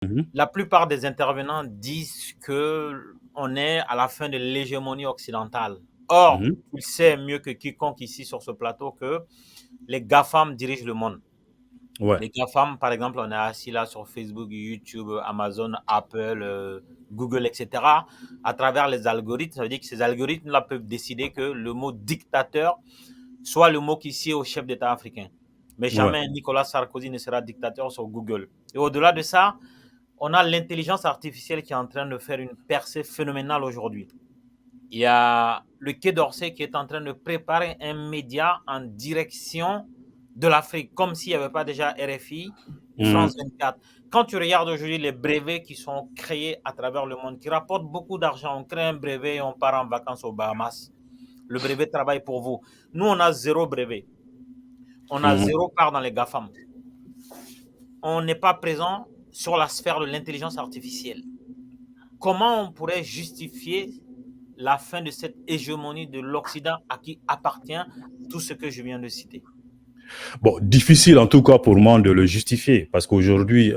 Mhm, La plupart des intervenants disent que on est à la fin de l'hégémonie occidentale. Or, mhm. il sait mieux que quiconque ici sur ce plateau que les GAFAM dirigent le monde. Ouais, Les GAFAM, par exemple, on est assis là sur Facebook, YouTube, Amazon, Apple, Google, etc. À travers les algorithmes, ça veut dire que ces algorithmes-là peuvent décider que le mot dictateur soit le mot qui sied au chef d'État africain. Mais ouais. jamais Nicolas Sarkozy ne sera dictateur sur Google. Et au-delà de ça, on a l'intelligence artificielle qui est en train de faire une percée phénoménale aujourd'hui. Il y a le Quai d'Orsay qui est en train de préparer un média en direction de l'Afrique, comme s'il n'y avait pas déjà RFI et Mhm. France 24. Quand tu regardes aujourd'hui les brevets qui sont créés à travers le monde, qui rapportent beaucoup d'argent, on crée un brevet et on part en vacances aux Bahamas. Le brevet travaille pour vous. Nous, on a zéro brevet. On a Mhm. zéro part dans les GAFAM. On n'est pas présent sur la sphère de l'intelligence artificielle. Comment on pourrait justifier la fin de cette hégémonie de l'Occident à qui appartient tout ce que je viens de citer? Bon, difficile en tout cas pour moi de le justifier parce qu'aujourd'hui,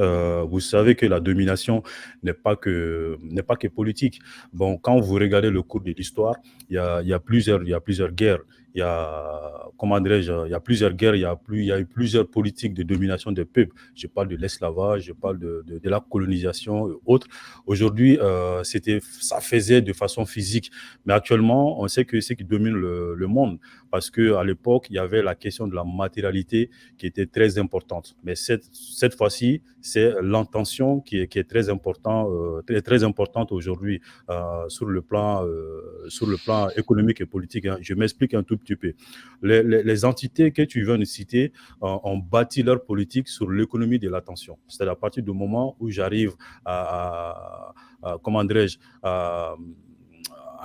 vous savez que la domination n'est pas que politique. Bon, quand vous regardez le cours de l'histoire, il y a plusieurs guerres. Il y a, comment dirais-je, il y a plusieurs guerres, il y a eu plusieurs politiques de domination des peuples. Je parle de l'esclavage, je parle de la colonisation et autres. Aujourd'hui, ça faisait de façon physique. Mais actuellement, on sait que ce qui domine le monde, parce que à l'époque, il y avait la question de la matérialité qui était très importante. Mais cette fois-ci, c'est l'intention qui est très très importante aujourd'hui sur le plan économique et politique, hein. Je m'explique un tout petit peu. Les entités que tu viens de citer ont bâti leur politique sur l'économie de l'attention. C'est-à-dire à partir du moment où j'arrive comment dirais-je,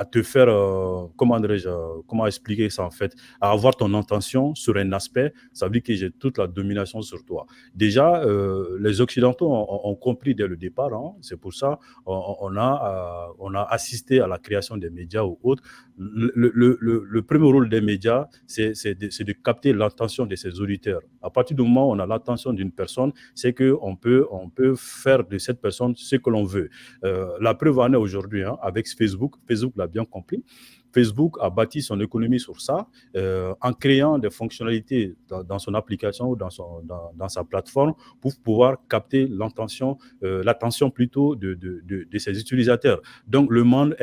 à te faire, comment dirais-je, comment expliquer ça en fait, à avoir ton intention sur un aspect, ça veut dire que j'ai toute la domination sur toi. Déjà, les Occidentaux ont compris dès le départ, hein, c'est pour ça on a assisté à la création des médias ou autres. Le premier rôle des médias, c'est de capter l'attention de ses auditeurs. À partir du moment où on a l'attention d'une personne, c'est qu'on peut faire de cette personne ce que l'on veut. La preuve en est aujourd'hui, hein, avec Facebook. Facebook l'a bien compris. Facebook a bâti son économie sur ça, en créant des fonctionnalités dans son application ou dans sa plateforme pour pouvoir capter l'attention plutôt de ses utilisateurs. Donc le monde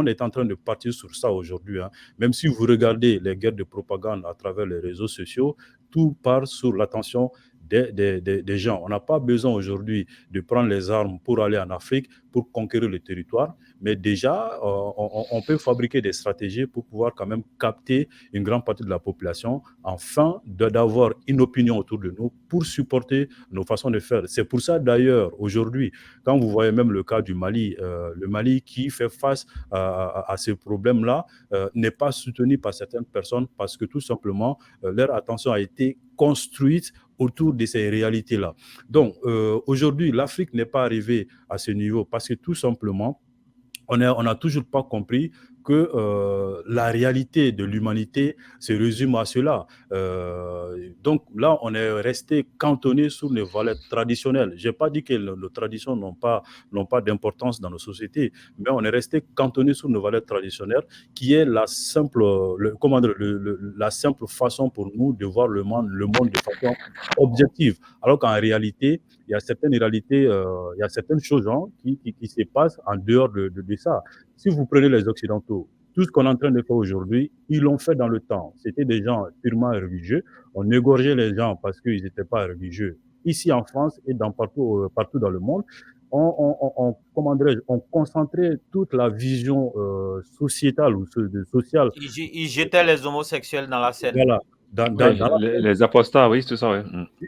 est en train de partir sur ça aujourd'hui, hein. Même si vous regardez les guerres de propagande à travers les réseaux sociaux, tout part sur l'attention des gens. On n'a pas besoin aujourd'hui de prendre les armes pour aller en Afrique, pour conquérir le territoire, mais déjà, on peut fabriquer des stratégies pour pouvoir quand même capter une grande partie de la population, afin d'avoir une opinion autour de nous pour supporter nos façons de faire. C'est pour ça d'ailleurs, aujourd'hui, quand vous voyez même le cas du Mali, le Mali qui fait face à ces problèmes-là, n'est pas soutenu par certaines personnes parce que tout simplement, leur attention a été construite autour de ces réalités-là. Donc, aujourd'hui, l'Afrique n'est pas arrivée à ce niveau parce que tout simplement, on n'a toujours pas compris que la réalité de l'humanité se résume à cela. Donc là, on est resté cantonné sur les valeurs traditionnelles. Je n'ai pas dit que nos traditions n'ont pas d'importance dans nos sociétés, mais on est resté cantonné sur nos valeurs traditionnelles, qui est comment dire, la simple façon pour nous de voir le monde de façon objective. Alors qu'en réalité, il y a certaines réalités, il y a certaines choses, hein, qui se passent en dehors de ça. Si vous prenez les Occidentaux, tout ce qu'on est en train de faire aujourd'hui, ils l'ont fait dans le temps. C'était des gens purement religieux. On égorgeait les gens parce qu'ils n'étaient pas religieux. Ici en France et partout dans le monde, comment dirais-je, on concentrait toute la vision sociétale ou sociale, Ils jetaient les homosexuels dans la Seine. voilà, dans, Oui, dans, dans la les apostats, oui, c'est ça, oui.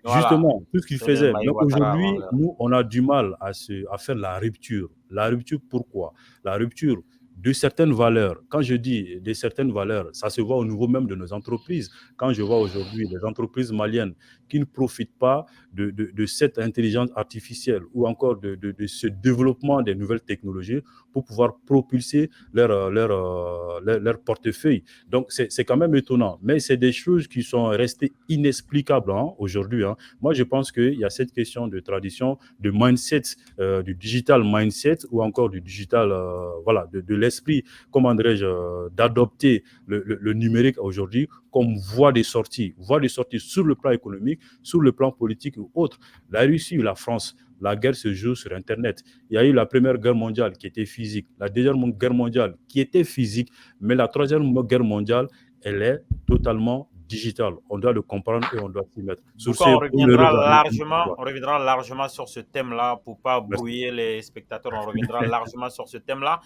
Voilà. Justement, tout ce qu'il C'est le faisait. Maï Mais Ouattara avant aujourd'hui, l'heure. nous, on a du mal à faire la rupture. La rupture, pourquoi? La rupture, de certaines valeurs. Quand je dis de certaines valeurs, ça se voit au niveau même de nos entreprises. Quand je vois aujourd'hui les entreprises maliennes qui ne profitent pas de cette intelligence artificielle ou encore de ce développement des nouvelles technologies pour pouvoir propulser leur portefeuille. Donc, c'est quand même étonnant. Mais c'est des choses qui sont restées inexplicables aujourd'hui. Moi, je pense qu'il y a cette question de tradition, de mindset, du digital mindset ou encore du digital, voilà, de l'esprit, comment dirais-je, d'adopter le numérique aujourd'hui comme voie de sortie sur le plan économique, sur le plan politique ou autre. La Russie ou la France, la guerre se joue sur Internet. Il y a eu la première guerre mondiale qui était physique, la deuxième guerre mondiale qui était physique, mais la troisième guerre mondiale, elle est totalement digitale. On doit le comprendre et on doit s'y mettre. Sur Pourquoi ce, pour le regarder. on reviendra largement sur ce thème-là pour pas Merci. brouiller les spectateurs. On reviendra largement sur ce thème-là.